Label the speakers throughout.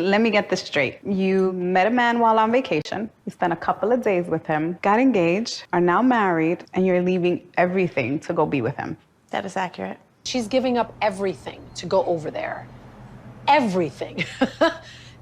Speaker 1: let me get this straight. You met a man while on vacation, you spent a couple of days with him, got engaged, are now married, and you're leaving everything to go be with him.
Speaker 2: That is accurate. She's giving up everything to go over there. Everything.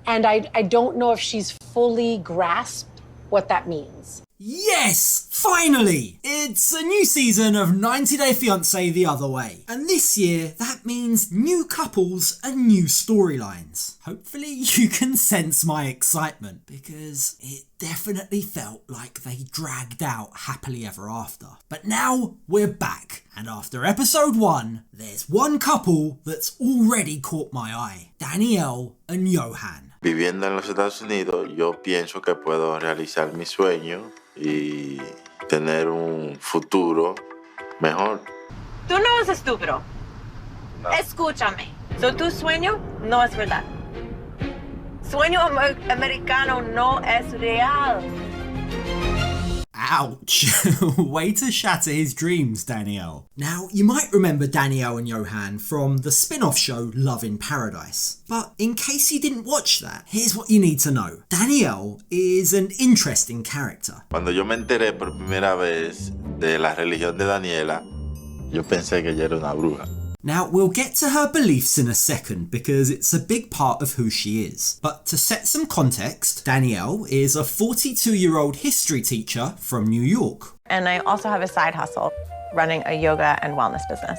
Speaker 2: And I don't know if she's fully grasped what that means.
Speaker 3: Yes! Finally! It's a new season of 90 Day Fiancé the other way. And this year, that means new couples and new storylines. Hopefully you can sense my excitement, because it definitely felt like they dragged out Happily Ever After. But now we're back, and after episode 1, there's one couple that's already caught my eye. Daniele and Yohan.
Speaker 4: Viviendo en los Estados Unidos, yo pienso que puedo realizar mi sueño y tener un futuro mejor.
Speaker 5: Tú no eres estúpido. No. Escúchame. Tu sueño no es verdad. Sueño americano no es real.
Speaker 3: Ouch. Way to shatter his dreams, Daniele. Now, you might remember Daniele and Yohan from the spin-off show Love in Paradise. But in case you didn't watch that, here's what you need to know. Daniele is an interesting character.
Speaker 4: Cuando yo me enteré por primera vez de la religión de Daniela, yo pensé que ella era una bruja.
Speaker 3: Now, we'll get to her beliefs in a second because it's a big part of who she is. But to set some context, Daniele is a 42-year-old history teacher from New York.
Speaker 6: And I also have a side hustle, running a yoga and wellness business.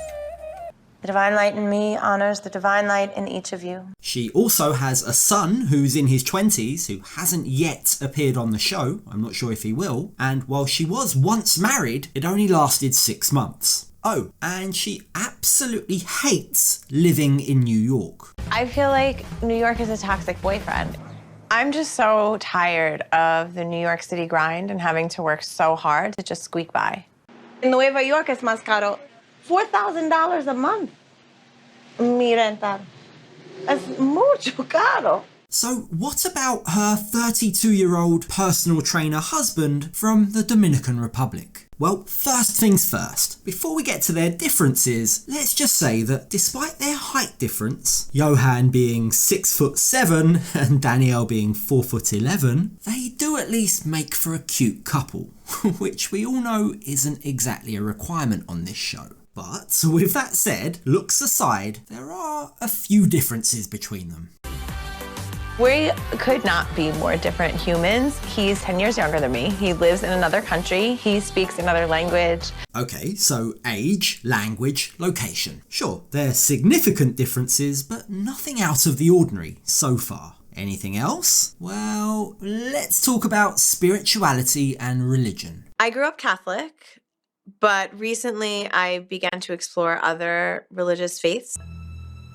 Speaker 6: The divine light in me honors the divine light in each of you.
Speaker 3: She also has a son who's in his 20s who hasn't yet appeared on the show. I'm not sure if he will. And while she was once married, it only lasted 6 months. Oh, and she absolutely hates living in New York.
Speaker 6: I feel like New York is a toxic boyfriend. I'm just so tired of the New York City grind and having to work so hard to just squeak by.
Speaker 5: En Nueva York es más caro. $4,000 a month. Mi renta. Es mucho caro.
Speaker 3: So what about her 32-year-old personal trainer husband from the Dominican Republic? Well, first things first. Before we get to their differences, let's just say that despite their height difference, Yohan being 6'7" and Daniele being 4'11", they do at least make for a cute couple, which we all know isn't exactly a requirement on this show. But with that said, looks aside, there are a few differences between them.
Speaker 6: We could not be more different humans. He's 10 years younger than me. He lives in another country. He speaks another language.
Speaker 3: Okay, so age, language, location. Sure, they're significant differences, but nothing out of the ordinary so far. Anything else? Well, let's talk about spirituality and religion.
Speaker 6: I grew up Catholic, but recently I began to explore other religious faiths.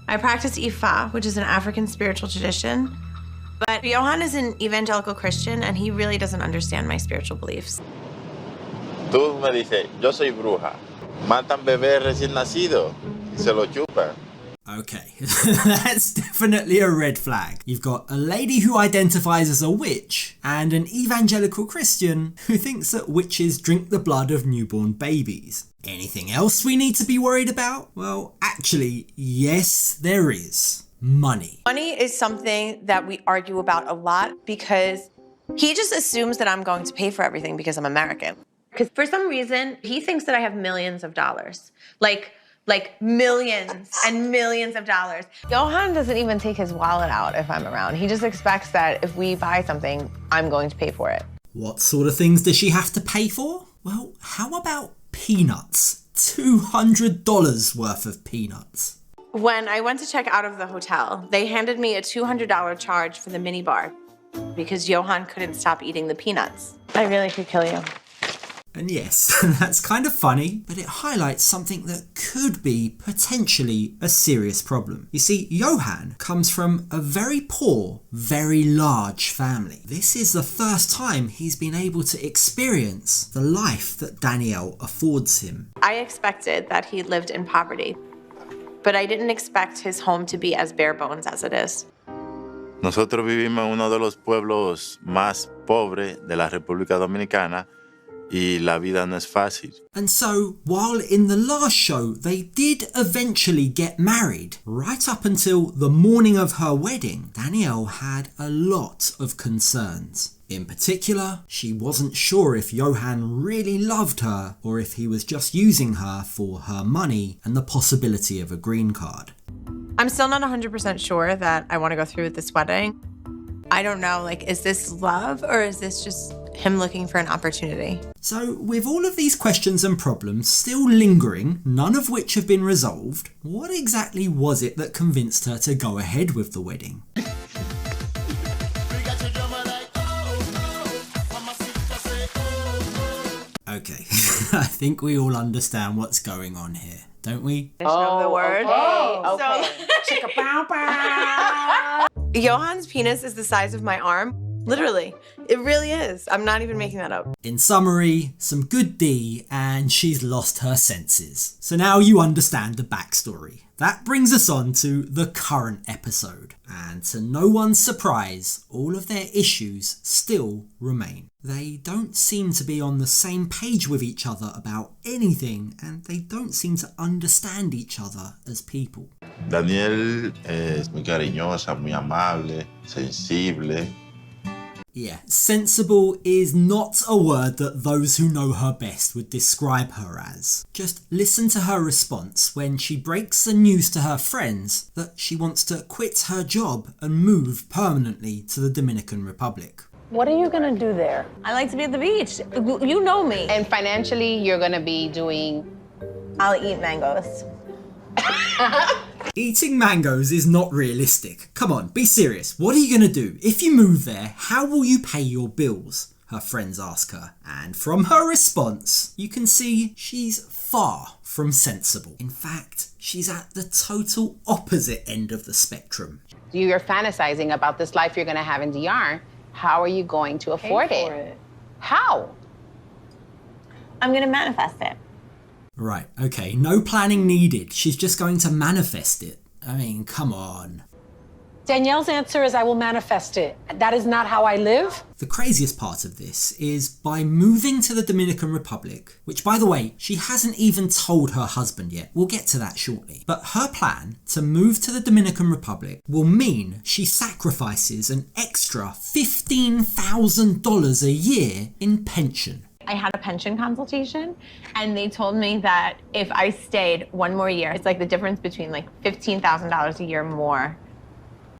Speaker 6: I practice Ifa, which is an African spiritual tradition. But Yohan is an evangelical Christian, and he really doesn't understand my spiritual beliefs.
Speaker 4: Tú me dices, yo soy bruja. Matan bebés recién nacidos y se lo chupan.
Speaker 3: Okay, that's definitely a red flag. You've got a lady who identifies as a witch and an evangelical Christian who thinks that witches drink the blood of newborn babies. Anything else we need to be worried about? Well, actually, yes, there is. Money.
Speaker 6: Money is something that we argue about a lot because he just assumes that I'm going to pay for everything because I'm American. Because for some reason, he thinks that I have millions of dollars. Like millions and millions of dollars. Yohan doesn't even take his wallet out if I'm around. He just expects that if we buy something, I'm going to pay for it.
Speaker 3: What sort of things does she have to pay for? Well, how about peanuts? $200 worth of peanuts.
Speaker 6: When I went to check out of the hotel, they handed me a $200 charge for the minibar because Yohan couldn't stop eating the peanuts. I really could kill you.
Speaker 3: And yes, that's kind of funny, but it highlights something that could be potentially a serious problem. You see, Yohan comes from a very poor, very large family. This is the first time he's been able to experience the life that Daniele affords him.
Speaker 6: I expected that he lived in poverty, but I didn't expect his home to be as bare bones as it is.
Speaker 4: Nosotros vivimos en uno de los pueblos más pobres de la República Dominicana, y la vida no es fácil.
Speaker 3: And so, while in the last show they did eventually get married, right up until the morning of her wedding, Danielle had a lot of concerns. In particular, she wasn't sure if Yohan really loved her or if he was just using her for her money and the possibility of a green card.
Speaker 6: I'm still not 100% sure that I want to go through with this wedding. I don't know, like, is this love or is this just him looking for an opportunity?
Speaker 3: So, with all of these questions and problems still lingering, none of which have been resolved, what exactly was it that convinced her to go ahead with the wedding? Okay, I think we all understand what's going on here, don't we?
Speaker 6: Of the word.
Speaker 2: Okay.
Speaker 6: Yohan's penis is the size of my arm. Literally. It really is. I'm not even making that up.
Speaker 3: In summary, some good D and she's lost her senses. So now you understand the backstory. That brings us on to the current episode. And to no one's surprise, all of their issues still remain. They don't seem to be on the same page with each other about anything, and they don't seem to understand each other as people.
Speaker 4: Danielle es muy cariñosa, muy amable, sensible.
Speaker 3: Yeah, sensible is not a word that those who know her best would describe her as. Just listen to her response when she breaks the news to her friends that she wants to quit her job and move permanently to the Dominican Republic.
Speaker 2: What are you gonna do there?
Speaker 5: I like to be at the beach. You know me.
Speaker 7: And financially, you're gonna be doing...
Speaker 5: I'll eat mangoes.
Speaker 3: Eating mangoes is not realistic. Come on, be serious. What are you going to do? If you move there, how will you pay your bills? Her friends ask her. And from her response, you can see she's far from sensible. In fact, she's at the total opposite end of the spectrum.
Speaker 7: You're fantasizing about this life you're gonna have in DR. How are you going to afford it? How?
Speaker 5: I'm gonna manifest it.
Speaker 3: Right, okay, no planning needed. She's just going to manifest it. I mean, come on.
Speaker 2: Danielle's answer is I will manifest it. That is not how I live.
Speaker 3: The craziest part of this is by moving to the Dominican Republic, which by the way, she hasn't even told her husband yet. We'll get to that shortly. But her plan to move to the Dominican Republic will mean she sacrifices an extra $15,000 a year in pension.
Speaker 5: I had a pension consultation and they told me that if I stayed one more year, it's like the difference between like $15,000 a year more.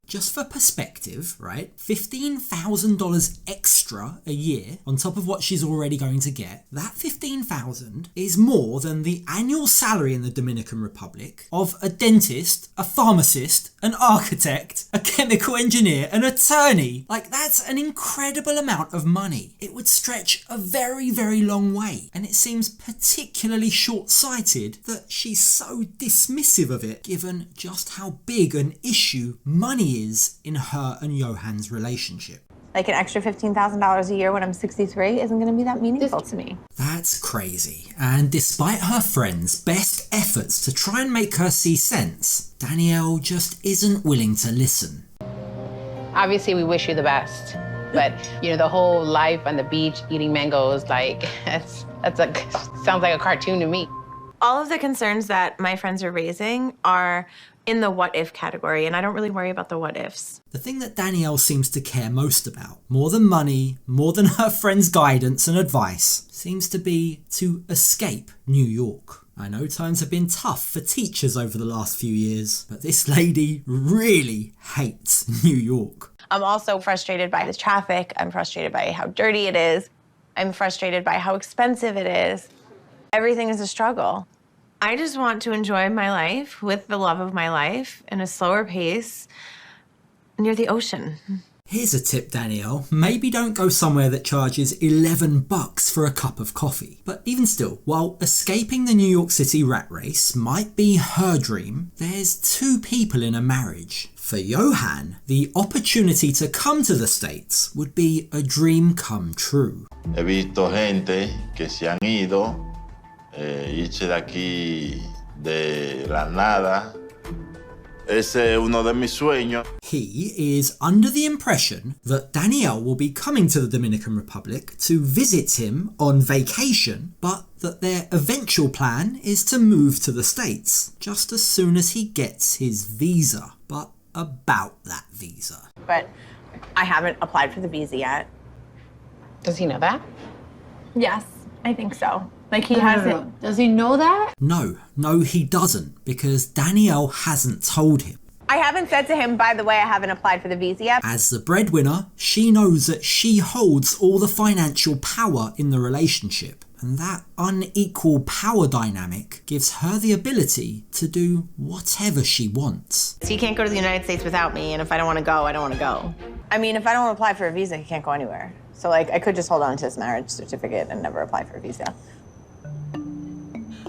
Speaker 3: Just for perspective, right? $15,000 extra a year on top of what she's already going to get. That $15,000 is more than the annual salary in the Dominican Republic of a dentist, a pharmacist, an architect, a chemical engineer, an attorney. Like, that's an incredible amount of money. It would stretch a very, very long way. And it seems particularly short-sighted that she's so dismissive of it, given just how big an issue money is in her and Yohan's relationship.
Speaker 5: Like an extra $15,000 a year when I'm 63 isn't going to be that meaningful to me.
Speaker 3: That's crazy. And despite her friends' best efforts to try and make her see sense, Danielle just isn't willing to listen.
Speaker 7: Obviously, we wish you the best. But, you know, the whole life on the beach eating mangoes, like, sounds like a cartoon to me.
Speaker 6: All of the concerns that my friends are raising are in the what if category, and I don't really worry about the what ifs.
Speaker 3: The thing that Danielle seems to care most about, more than money, more than her friends' guidance and advice, seems to be to escape New York. I know times have been tough for teachers over the last few years, but this lady really hates New York.
Speaker 6: I'm also frustrated by the traffic. I'm frustrated by how dirty it is. I'm frustrated by how expensive it is. Everything is a struggle. I just want to enjoy my life with the love of my life in a slower pace near the ocean.
Speaker 3: Here's a tip, Danielle. Maybe don't go somewhere that charges $11 for a cup of coffee. But even still, while escaping the New York City rat race might be her dream, there's two people in a marriage. For Yohan, the opportunity to come to the States would be a dream come true.
Speaker 4: He visto gente que se han ido, irse de aquí de la nada, Ese es uno de mis sueños.
Speaker 3: He is under the impression that Danielle will be coming to the Dominican Republic to visit him on vacation, but that their eventual plan is to move to the States just as soon as he gets his visa. But about that visa.
Speaker 6: But I haven't applied for the visa yet.
Speaker 7: Does he know that?
Speaker 6: Yes, I think so. Like he hasn't.
Speaker 2: Does he know that?
Speaker 3: No, he doesn't, because Danielle hasn't told him.
Speaker 6: I haven't said to him, by the way, I haven't applied for the visa yet.
Speaker 3: As the breadwinner, she knows that she holds all the financial power in the relationship, and that unequal power dynamic gives her the ability to do whatever she wants.
Speaker 6: He can't go to the United States without me, and if I don't want to go, I don't want to go. I mean, if I don't apply for a visa, he can't go anywhere. So, like, I could just hold on to his marriage certificate and never apply for a visa.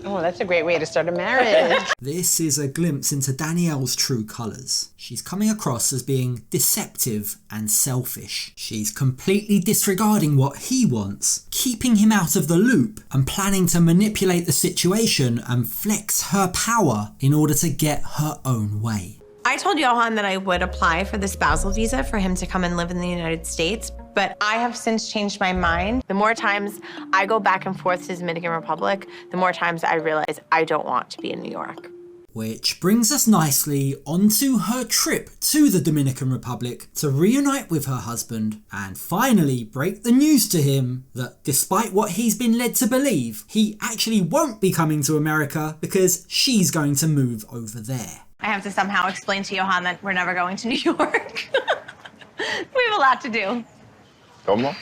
Speaker 7: Oh, that's a great way to start a marriage.
Speaker 3: This is a glimpse into Danielle's true colours. She's coming across as being deceptive and selfish. She's completely disregarding what he wants, keeping him out of the loop, and planning to manipulate the situation and flex her power in order to get her own way.
Speaker 6: I told Yohan that I would apply for the spousal visa for him to come and live in the United States, but I have since changed my mind. The more times I go back and forth to the Dominican Republic, the more times I realize I don't want to be in New York.
Speaker 3: Which brings us nicely onto her trip to the Dominican Republic to reunite with her husband and finally break the news to him that despite what he's been led to believe, he actually won't be coming to America because she's going to move over there.
Speaker 6: I have to somehow explain to Yohan that we're never going to New York. We have a lot to do.
Speaker 4: ¿Cómo?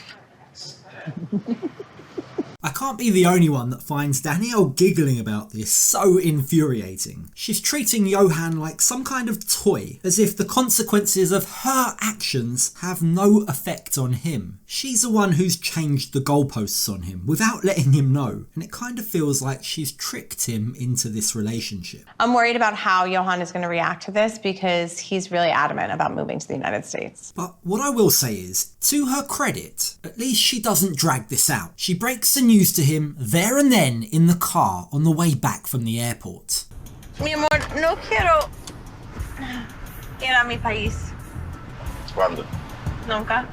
Speaker 3: I can't be the only one that finds Danielle giggling about this so infuriating. She's treating Yohan like some kind of toy, as if the consequences of her actions have no effect on him. She's the one who's changed the goalposts on him without letting him know, and it kind of feels like she's tricked him into this relationship.
Speaker 6: I'm worried about how Yohan is going to react to this because he's really adamant about moving to the United States.
Speaker 3: But what I will say is, to her credit, at least she doesn't drag this out. She breaks the news to him there and then in the car on the way back from the airport.
Speaker 5: Mi amor, no quiero ir a mi país.
Speaker 4: ¿Cuándo?
Speaker 5: Nunca.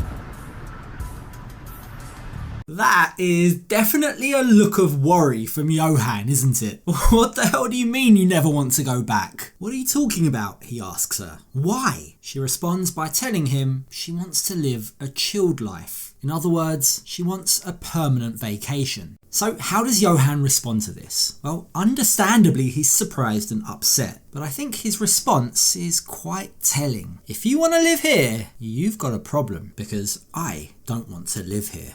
Speaker 3: That is definitely a look of worry from Yohan, isn't it? What the hell do you mean you never want to go back? What are you talking about? He asks her. Why? She responds by telling him she wants to live a chilled life. In other words, she wants a permanent vacation. So how does Yohan respond to this? Well, understandably he's surprised and upset, but I think his response is quite telling. If you want to live here, you've got a problem, because I don't want to live here.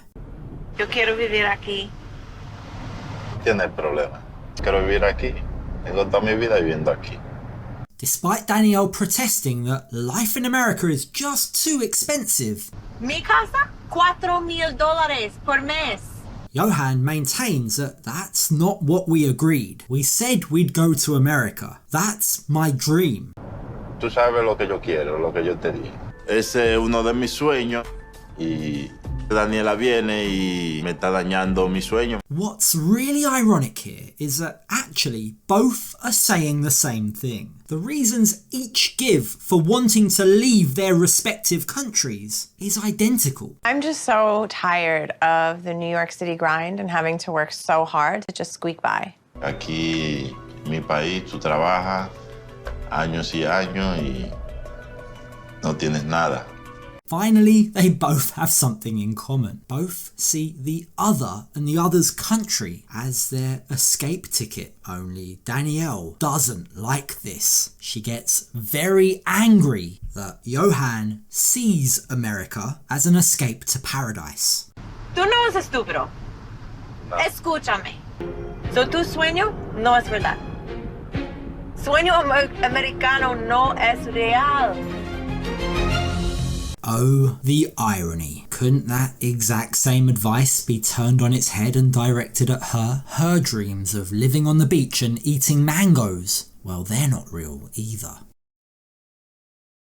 Speaker 5: Yo quiero vivir aquí.
Speaker 4: Tiene problema. Quiero vivir aquí. Tengo toda mi vida viviendo aquí.
Speaker 3: Despite Danielle protesting that life in America is just too expensive,
Speaker 5: Mi casa, $4,000 por mes.
Speaker 3: Yohan maintains that that's not what we agreed. We said we'd go to America. That's my dream.
Speaker 4: Tú sabes lo que yo quiero, lo que yo te dije. Ese es uno de mis sueños y Daniela viene y me está dañando mi sueño.
Speaker 3: What's really ironic here is that actually both are saying the same thing. The reasons each give for wanting to leave their respective countries is identical.
Speaker 6: I'm just so tired of the New York City grind and having to work so hard to just squeak by.
Speaker 4: Aquí, en mi país, tú trabajas años y años y no tienes nada.
Speaker 3: Finally, they both have something in common. Both see the other and the other's country as their escape ticket. Only Danielle doesn't like this. She gets very angry that Yohan sees America as an escape to paradise.
Speaker 5: Tú no eres estúpido. No. Escúchame. So tu sueño no es verdad. Sueño americano no es real.
Speaker 3: Oh, the irony. Couldn't that exact same advice be turned on its head and directed at her? Her dreams of living on the beach and eating mangoes, well, they're not real either.